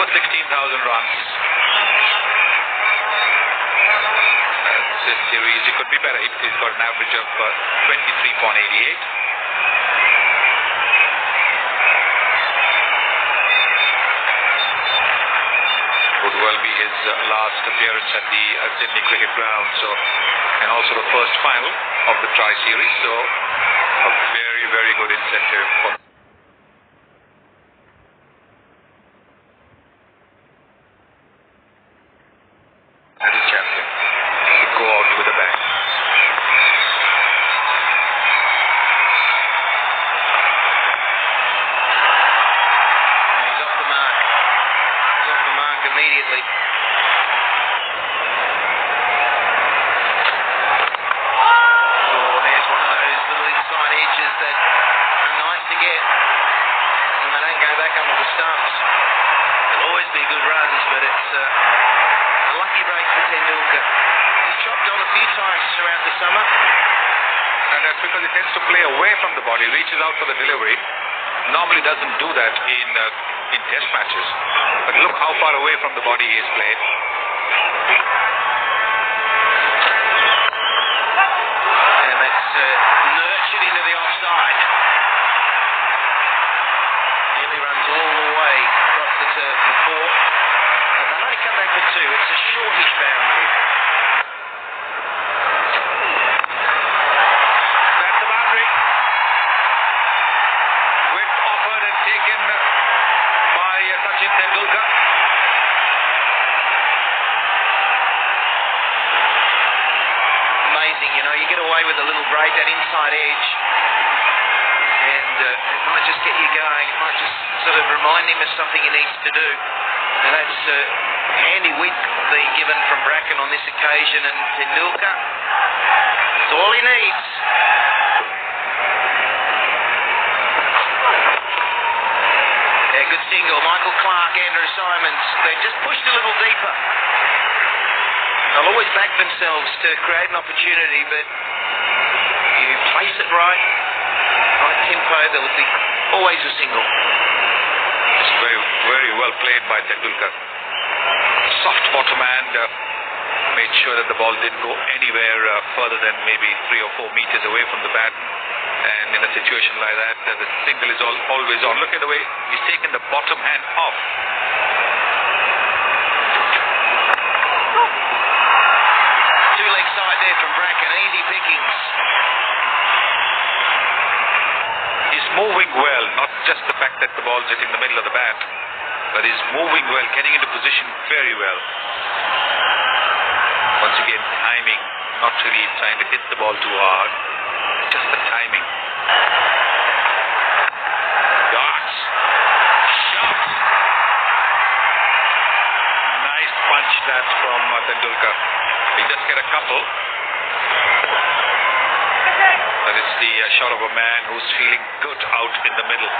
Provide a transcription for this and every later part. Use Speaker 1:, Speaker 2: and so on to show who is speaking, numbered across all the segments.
Speaker 1: over 16,000 runs. This series, it could be better. He's got an average of 23.88. Would well be his last appearance at the Sydney Cricket Ground, and also the first final of the Tri-Series, so a very, very good incentive for the champion to go out with a bang.
Speaker 2: And he's off the mark. He's off the mark immediately.
Speaker 1: Because he tends to play away from the body, reaches out for the delivery. Normally doesn't do that in test matches. But look how far away from the body he is played.
Speaker 2: And that's nurtured into the offside. Nearly runs all the way across the turf before. And they'll only come back for two. It's a shortish boundary. With a little break, that inside edge, and it might just get you going. It might just sort of remind him of something he needs to do. And that's handy width being given from Bracken on this occasion, and Tendulkar, that's all he needs. Yeah, good single. Michael Clark, Andrew Simons, they just pushed a little deeper. They'll always back themselves to create an opportunity, but you place it right tempo, there will be always a single.
Speaker 1: It's very, very well played by Tendulkar. Soft bottom hand, made sure that the ball didn't go anywhere further than maybe 3 or 4 meters away from the bat. And in a situation like that, the single is always on. Look at the way he's taken the bottom hand off.
Speaker 2: From Bracken, easy pickings.
Speaker 1: He's moving well, not just the fact that the ball's hitting the middle of the bat, but he's moving well, getting into position very well. Once again, timing, not really trying to hit the ball too hard, just the timing. Darts, shots. Nice punch that from Tendulkar. He just get a couple. That is the shot of a man who's feeling good out in the middle.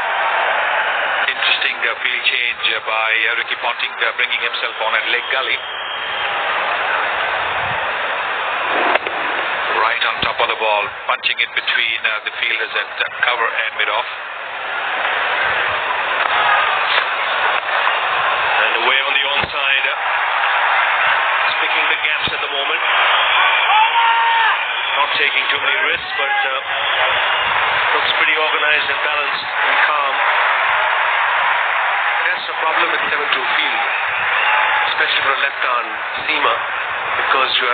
Speaker 1: Interesting field change by Ricky Ponting, bringing himself on at leg gully. Right on top of the ball, punching it between the fielders at cover and mid-off.
Speaker 3: And away on the onside. Picking the gaps at the moment. Not taking too many risks, but looks pretty organized and balanced and calm.
Speaker 4: That's the problem with 7-2 field, especially for a left-arm seamer, because you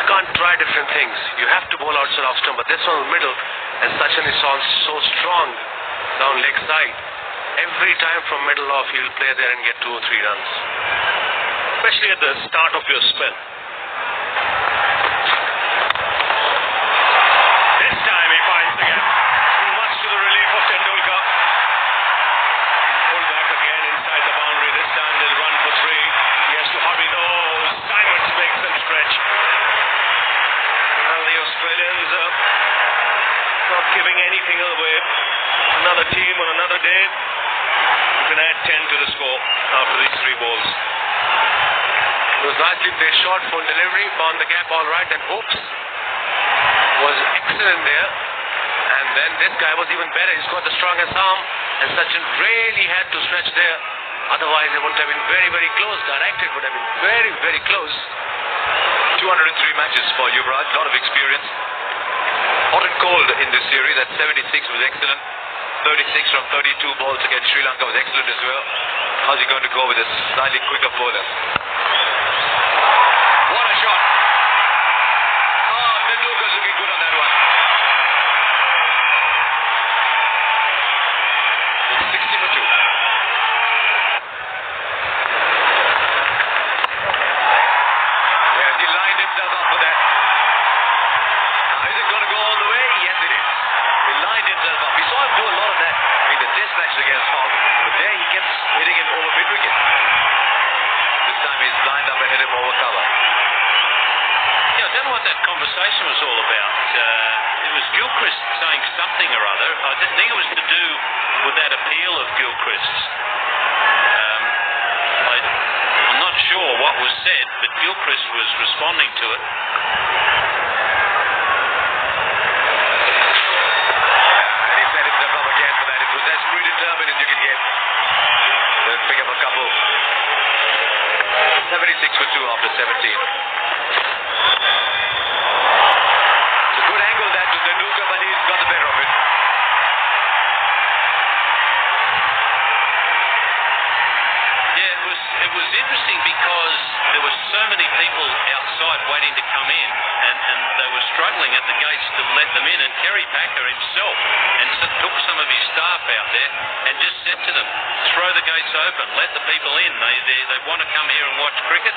Speaker 4: can't try different things. You have to bowl outside off stump, but this one in the middle, and Sachin is so strong down leg side. Every time from middle off, he'll play there and get 2 or 3 runs.
Speaker 3: Especially at the start of your spell. This time he finds the gap. Much to the relief of Tendulkar. Pull back again inside the boundary. This time they'll run for 3. He has to hurry those. Simons makes them stretch. Well, the Australians are not giving anything away. Another team on another day. You can add 10 to the score after these 3 balls.
Speaker 4: It was largely their short full delivery, found the gap all right, and Hoops was excellent there. And then this guy was even better. He's got the strongest arm, and Sachin really had to stretch there Otherwise, it wouldn't have been very, very close. Directed would have been very, very close.
Speaker 1: 203 matches for Yuvraj, a lot of experience. Hot and cold in this series. That 76 was excellent. 36 from 32 balls against Sri Lanka was excellent as well. How's he going to go with a slightly quicker bowler? What a shot! Oh, Tendulkar's looking good on that one. It's 60 for 2. Yeah, he lined himself up for that. Now, is it going to go all the way? Yes, it is. He lined himself up. We saw him do a lot of that in the test matches against Hogg, but there he kept hitting it over mid-wicket. This time he's lined up and hit him over cover.
Speaker 3: Yeah, I don't know what that conversation was all about. It was Gilchrist saying something or other. I didn't think it was to do with that appeal of Gilchrist's. I'm not sure what was said, but Gilchrist was responding to it.
Speaker 1: And he set himself up again for that. It was as predetermined as you can get. They'll pick up a couple. 76 for 2 after 17. It's a good angle that to Tendulkar, but he's got the better of it.
Speaker 3: Yeah, it was interesting because there were so many people outside waiting to come in, and they were struggling at the gates to let them in. And Kerry Packer himself took some of his staff out there and just said to them, "Throw the gates open, let the people in. They want to come here and watch cricket.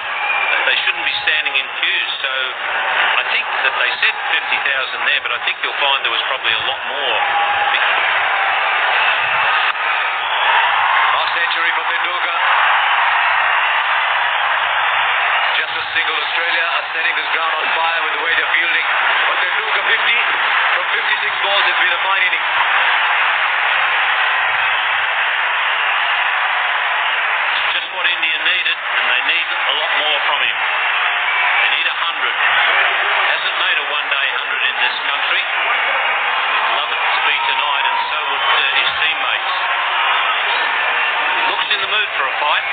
Speaker 3: They shouldn't be standing in queues." So I think that they said 50,000 there, but I think you'll find there was probably a lot more.
Speaker 1: Half century for Tendulkar. Just a single. Australia are setting this ground on fire with the way they're fielding. But Tendulkar 50 from 56 balls has been a fine inning.
Speaker 3: Just what India needed, and they need a lot more from him. They need 100. Hasn't made a one-day 100 in this country. He'd love it to be tonight, and so would his teammates. He looks in the mood for a fight.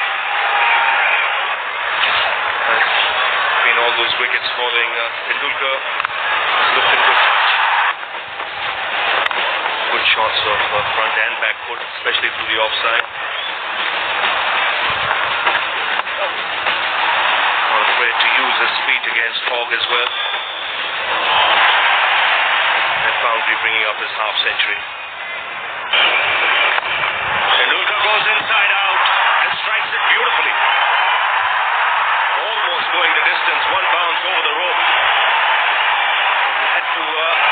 Speaker 4: Been all those wickets falling. Tendulkar has looked in good touch. Good shots of front and back foot, especially through the offside. Not afraid to use his feet against Hogg as well. That boundary bringing up his half century. Tendulkar goes inside out and strikes it beautifully. Almost going the distance, one bounce over the rope. He had to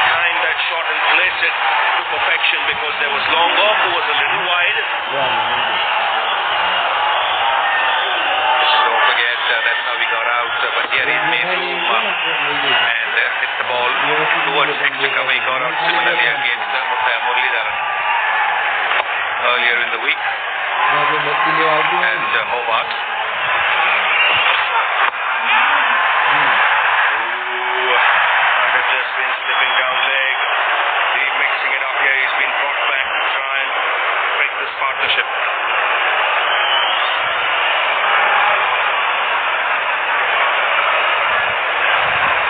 Speaker 4: time that shot and place it to perfection because there was long off, who was a little wide.
Speaker 1: Don't forget that's how he got out. But here he's made room and hit the ball towards extra cover. He got out similarly against Muralidharan earlier in the week. And Hobart.
Speaker 4: Just been slipping down leg. He's mixing it up here. He's been brought back to try and break this partnership.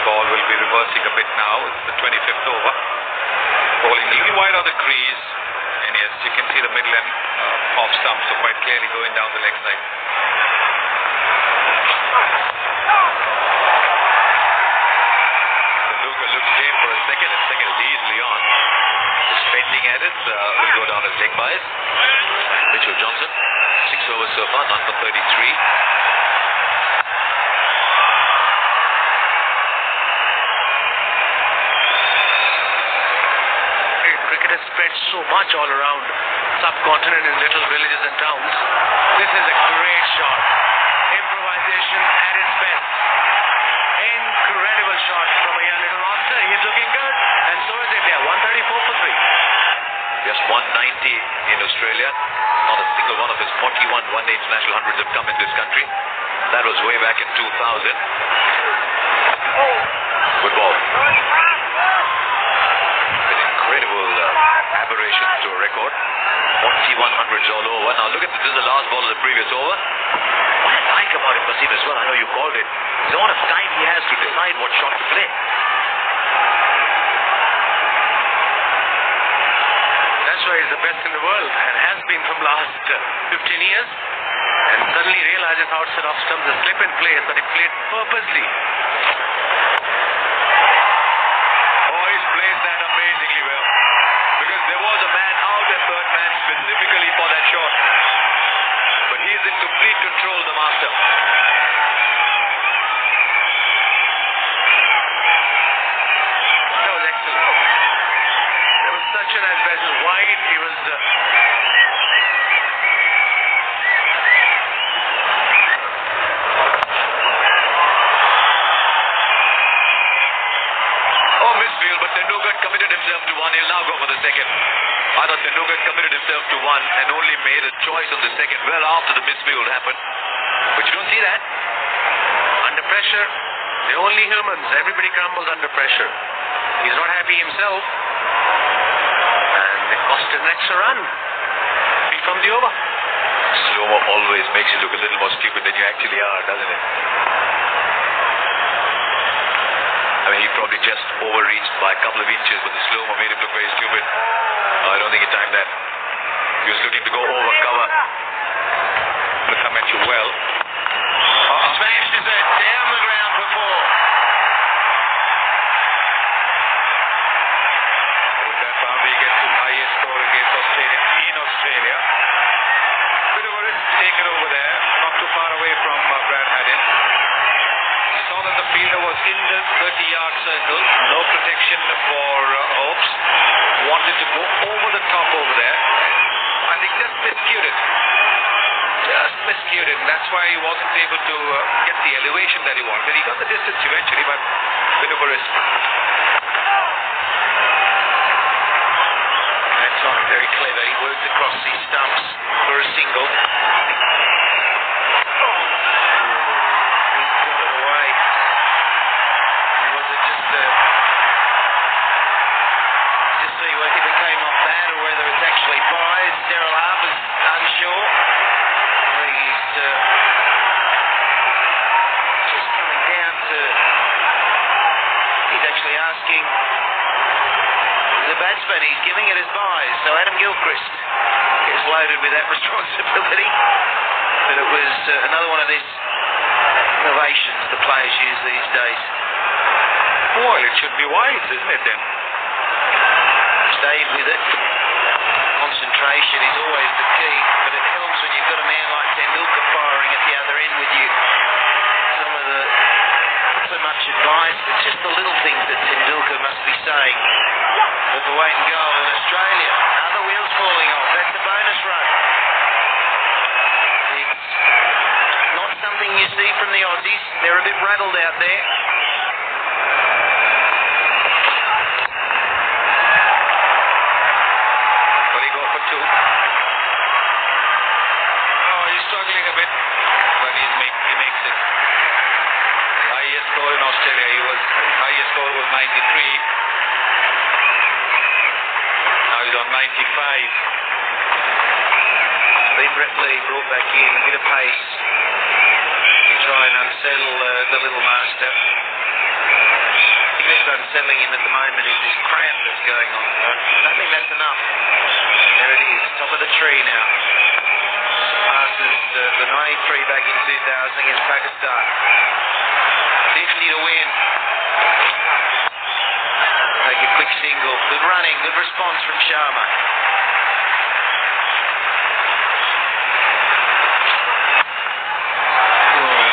Speaker 1: Ball will be reversing a bit now. It's the 25th over. Bowling a little wide on the crease. And yes, you can see the middle and off stump, so quite clearly going down the leg side. Looks game for a second, and second is easily on. Just bending at it, will go down as leg bias. Mitchell Johnson, 6 overs so far, none for 33.
Speaker 4: Cricket has spread so much all around subcontinent in little villages and towns. This is a great shot. Improvisation at its best. Incredible shot from a young little master. He's looking good, and so is India. 134 for 3.
Speaker 1: Just 190 in Australia. Not a single one of his 41 one-day international hundreds have come in this country. That was way back in 2000. Good ball. An incredible aberration to a record. see 100s all over. Now look at this is the last ball of the previous over. What I like about him, Wasim, as well, I know you called it, is the amount of time he has to decide what shot to play.
Speaker 4: That's why he's the best in the world and has been from last 15 years. And suddenly realizes outside off stumps the slip in place that he played purposely.
Speaker 1: Oh, he's played that amazingly well. Because there was a man out at third man specifically for that shot. But he's in complete control, the master.
Speaker 4: That was excellent. There was such an advantage. Wide, he was...
Speaker 1: Committed himself to one. He'll now go for the second. I thought Tendulkar committed himself to one and only made a choice on the second well after the misfield happened. But you don't see that.
Speaker 4: Under pressure, they're only humans. Everybody crumbles under pressure. He's not happy himself. And it cost him an extra run. Beat from the over.
Speaker 1: Slow-mo always makes you look a little more stupid than you actually are, doesn't it? I mean, he probably just overreached by a couple of inches, but the slow-mo made him look very stupid. I don't think he timed that. He was looking to go over cover. To come at you well.
Speaker 2: Smashed is it down the ground for four.
Speaker 1: With that boundary, he gets his highest score against Australia in Australia. Bit of a risk taken over there, not too far away from Brad Haddin. Saw that the fielder was in the 30-yard circle, no protection for Hopes. Wanted to go over the top over there. I think just miscued it. And that's why he wasn't able to get the elevation that he wanted. He got the distance eventually, but bit of a risk.
Speaker 2: That time very clever. He worked across these stumps for a single. He's giving it as buys, so Adam Gilchrist is loaded with that responsibility. But it was another one of these innovations the players use these days.
Speaker 1: Well, it should be wise, isn't it then?
Speaker 2: Stayed with it. Concentration is always the key, but it helps when you've got a man like Tendulkar firing at the other end with you. Some of the, not so much advice, it's just the little things that Tendulkar must be saying. With the weight and goal in Australia. Are the wheels falling off? That's a bonus run. It's not something you see from the Aussies. They're a bit rattled out there.
Speaker 1: Will he go for two? Oh, he's struggling a bit, but he makes it. The highest score in Australia, his highest score was 93. He's on 95.
Speaker 2: Been Brett Lee brought back in, a bit of pace to try and unsettle the little master. I think that's unsettling him at the moment is this cramp that's going on. I don't think that's enough. There it is, top of the tree now. Passes the 93 back in 2000 against Pakistan. 50 to win. Take a quick single. Good running, good response from Sharma.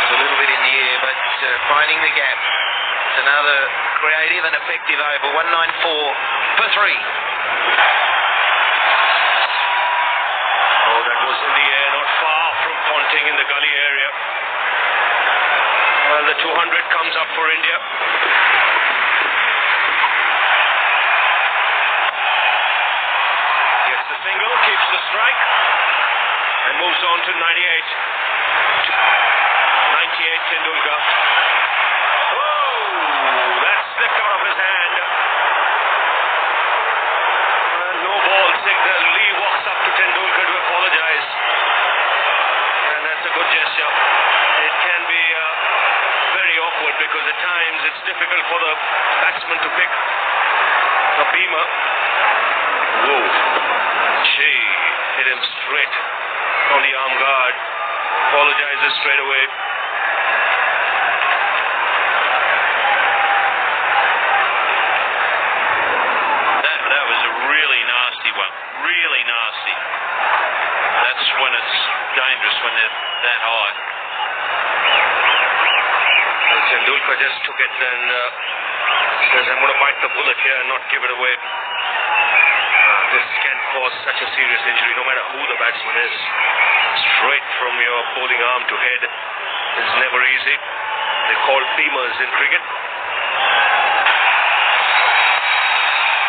Speaker 2: It's a little bit in the air, but finding the gap. It's another creative and effective over. 194 for three.
Speaker 3: Oh, that was in the air, not far from Ponting in the gully area. Well, the 200 comes up for India. Single, keeps the strike and moves on to 98. 98 Tendulkar. Oh, that slipped out of his hand. No ball signal. Lee walks up to Tendulkar to batsman to pick a beamer. Whoa. Gee, hit him straight on the arm guard. Apologizes straight away.
Speaker 1: That was a really nasty one. Really nasty. That's when it's dangerous, when they're that high.
Speaker 3: And Tendulkar just took it and says, I'm going to bite the bullet here and not give it away. This can cause such a serious injury, no matter who the batsman is. Straight from your bowling arm to head is never easy. They're called beamers in cricket.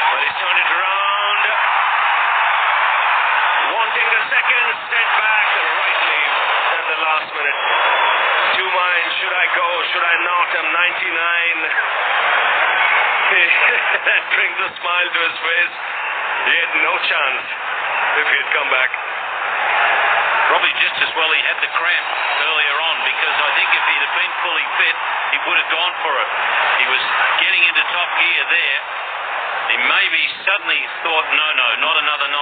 Speaker 3: But he's turned it around. Wanting the second, sent back rightly at the last minute. Two minds, should I go, should I not? I'm 99. That brings a smile to his face. He had no chance if he had come back.
Speaker 1: Probably just as well he had the cramp earlier on, because I think if he'd have been fully fit, he would have gone for it. He was getting into top gear there. He maybe suddenly thought, no, not another 99.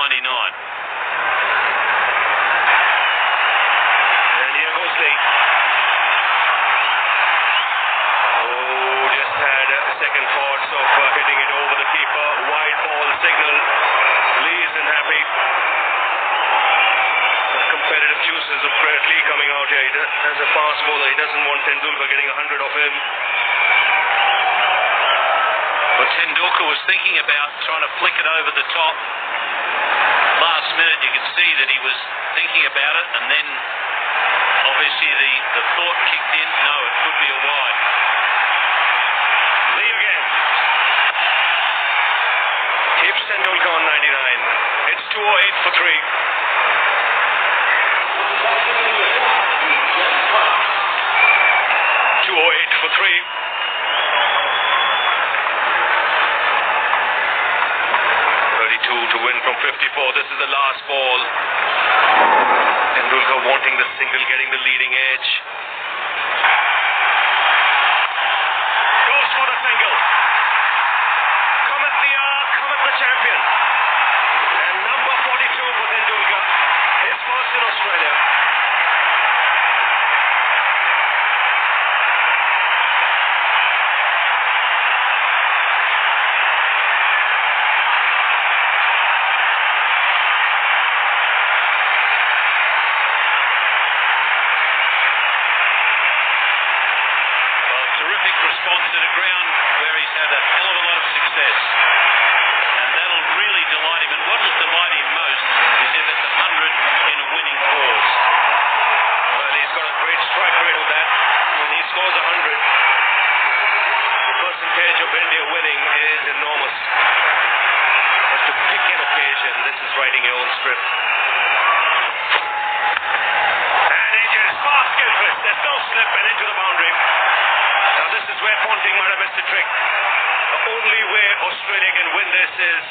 Speaker 3: And here goes Lee. Oh, just had second thoughts of hitting it over the keeper. Wide ball signal. Lee isn't happy. Competitive juices of Fred Lee coming out here. As a fast bowler, he doesn't want Tendulkar getting 100 of him.
Speaker 1: But Tendulkar was thinking about trying to flick it over the top. Last minute you could see that he was thinking about it, and then obviously the thought kicked in. No, it could be a wide.
Speaker 3: Lee again. Keeps Tendulkar on 99. It's 208 for 3. 208 for 3. 32 to win from 54. This is the last ball. Tendulkar wanting the single, getting the leading edge. Goes for the single. Cometh the hour, cometh the champion. And number 42 for Tendulkar. His first in Australia.
Speaker 1: Response to the ground where he's had a hell of a lot of success, and that'll really delight him. And what will delight him most is if it's 100 in a winning cause.
Speaker 3: Well, he's got a great strike rate of that. When he scores 100, the percentage of India winning is enormous. But to pick an occasion, this is writing your own script. And he just fast Gilchrist. There's no slip and into the boundary. Now this is where Ponting might have missed a trick. The only way Australia can win this is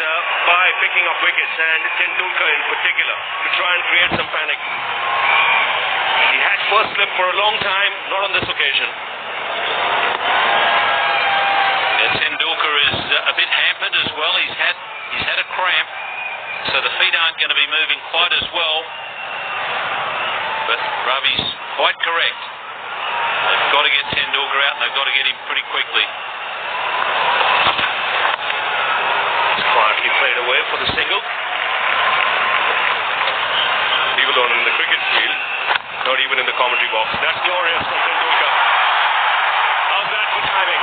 Speaker 3: by picking up wickets, and Tendulkar in particular, to try and create some panic. He had first slip for a long time, not on this occasion.
Speaker 1: Tendulkar is a bit hampered as well. He's had a cramp, so the feet aren't going to be moving quite as well. But Ravi's quite correct. They've got to get Tendulkar out, and they've got to get him pretty quickly.
Speaker 3: Quietly played away for the single. People don't in the cricket field, not even in the commentary box. That's glorious from Tendulkar. How's that for timing?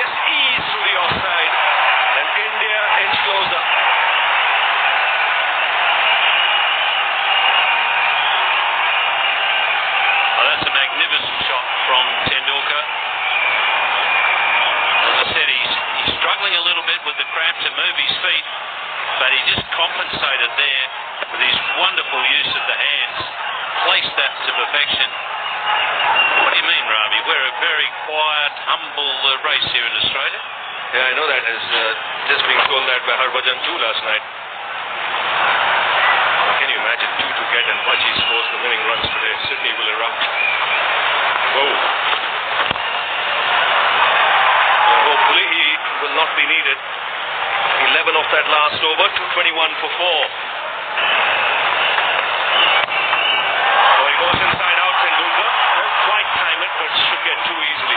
Speaker 3: Just ease through the offside, and India inch closer.
Speaker 1: That's a magnificent shot from Tendulkar. As I said, he's struggling a little bit with the cramp to move his feet, but he just compensated there with his wonderful use of the hands. Placed that to perfection. What do you mean, Ravi? We're a very quiet, humble race here in Australia.
Speaker 3: Yeah, I know that. As just being told that by Harbhajan too last night. Can you imagine 2 to get and Pachi scores the winning runs today? Sydney will erupt. Whoa. Hopefully he will not off that last over. 221 for 4. So he goes inside out, Tendulkar. Don't quite time it, but should get too easily.